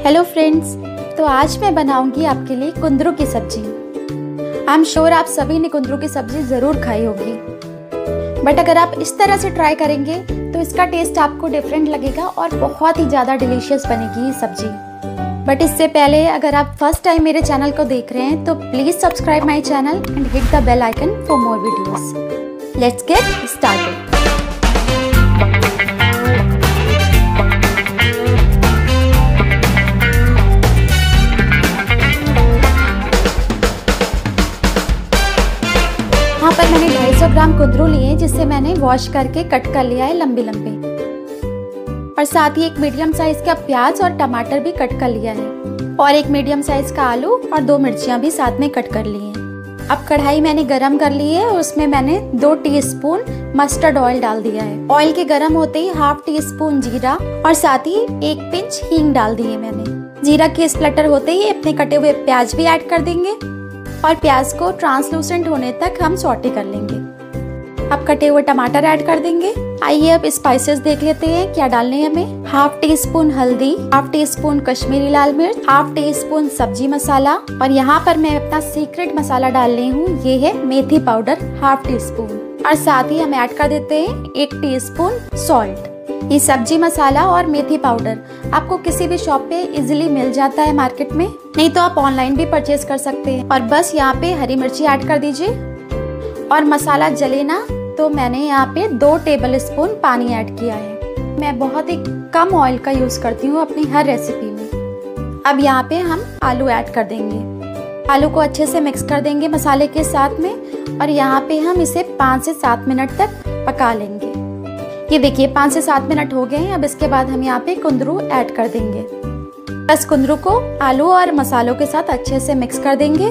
Hello friends, तो आज मैं बनाऊंगी आपके लिए कुंदरू की सब्जी। आई एम श्योर आप सभी ने कुंदरू की सब्जी ज़रूर खाई होगी, बट अगर आप इस तरह से ट्राई करेंगे तो इसका टेस्ट आपको डिफरेंट लगेगा और बहुत ही ज़्यादा डिलीशियस बनेगी ये सब्जी। बट इससे पहले अगर आप फर्स्ट टाइम मेरे चैनल को देख रहे हैं तो please subscribe my channel and hit the bell icon for more videos. Let's get started. यहाँ पर मैंने 250 ग्राम कुंदरू लिए जिससे मैंने वॉश करके कट कर लिया है लंबी लंबी, और साथ ही एक मीडियम साइज का प्याज और टमाटर भी कट कर लिया है, और एक मीडियम साइज का आलू और 2 मिर्चियाँ भी साथ में कट कर ली हैं। अब कढ़ाई मैंने गरम कर ली है और उसमें मैंने 2 टीस्पून मस्टर्ड ऑयल डाल दिया है। ऑयल के गरम होते ही हाफ टीस्पून जीरा और साथ ही 1 पिंच हींग डाल दी है मैंने। जीरा के स्प्लटर होते ही अपने कटे हुए प्याज भी ऐड कर देंगे और प्याज को ट्रांसलूसेंट होने तक हम सॉटे कर लेंगे। अब कटे हुए टमाटर ऐड कर देंगे। आइए अब स्पाइसेस देख लेते हैं क्या डालने हैं हमें। हाफ टी स्पून हल्दी, हाफ टी स्पून कश्मीरी लाल मिर्च, हाफ टी स्पून सब्जी मसाला, और यहाँ पर मैं अपना सीक्रेट मसाला डाल रही हूँ, ये है मेथी पाउडर हाफ टी स्पून, और साथ ही हम ऐड कर देते हैं 1 टीस्पून सॉल्ट। ये सब्जी मसाला और मेथी पाउडर आपको किसी भी शॉप पे इजीली मिल जाता है मार्केट में, नहीं तो आप ऑनलाइन भी परचेज कर सकते हैं। और बस यहाँ पे हरी मिर्ची ऐड कर दीजिए, और मसाला जले ना तो मैंने यहाँ पे 2 टेबल स्पून पानी ऐड किया है। मैं बहुत ही कम ऑयल का यूज करती हूँ अपनी हर रेसिपी में। अब यहाँ पे हम आलू ऐड कर देंगे। आलू को अच्छे से मिक्स कर देंगे मसाले के साथ में, और यहाँ पे हम इसे 5 से 7 मिनट तक पका लेंगे। ये देखिए 5 से 7 मिनट हो गए हैं। अब इसके बाद हम यहाँ पे कुंदरू ऐड कर देंगे। बस कुंदरू को आलू और मसालों के साथ अच्छे से मिक्स कर देंगे,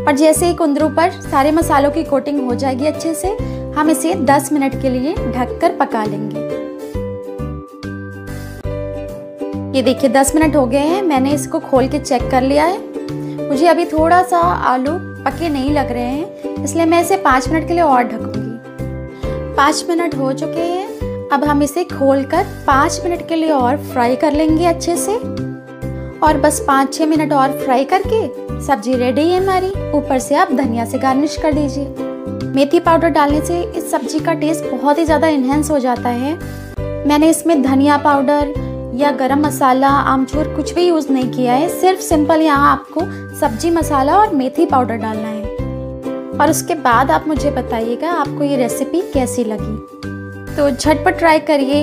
और जैसे ही कुंदरू पर सारे मसालों की कोटिंग हो जाएगी अच्छे से, हम इसे 10 मिनट के लिए ढककर पका लेंगे। ये देखिए 10 मिनट हो गए हैं। मैंने इसको खोल के चेक कर लिया है। मुझे अभी थोड़ा सा आलू पके नहीं लग रहे हैं, इसलिए मैं इसे 5 मिनट के लिए और ढकूंगी। 5 मिनट हो चुके हैं। अब हम इसे खोलकर 5 मिनट के लिए और फ्राई कर लेंगे अच्छे से, और बस 5-6 मिनट और फ्राई करके सब्जी रेडी है हमारी। ऊपर से आप धनिया से गार्निश कर दीजिए। मेथी पाउडर डालने से इस सब्जी का टेस्ट बहुत ही ज़्यादा इन्हेंस हो जाता है। मैंने इसमें धनिया पाउडर या गरम मसाला, आमचूर कुछ भी यूज़ नहीं किया है। सिर्फ सिंपल यहाँ आपको सब्जी मसाला और मेथी पाउडर डालना है, और उसके बाद आप मुझे बताइएगा आपको ये रेसिपी कैसी लगी। तो झटपट ट्राई करिए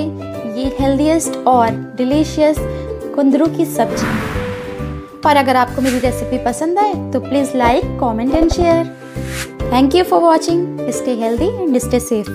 ये हेल्दीएस्ट और डिलीशियस कुंदरू की सब्जी। और अगर आपको मेरी रेसिपी पसंद आए तो please like, comment and share. Thank you for watching. Stay healthy and stay safe.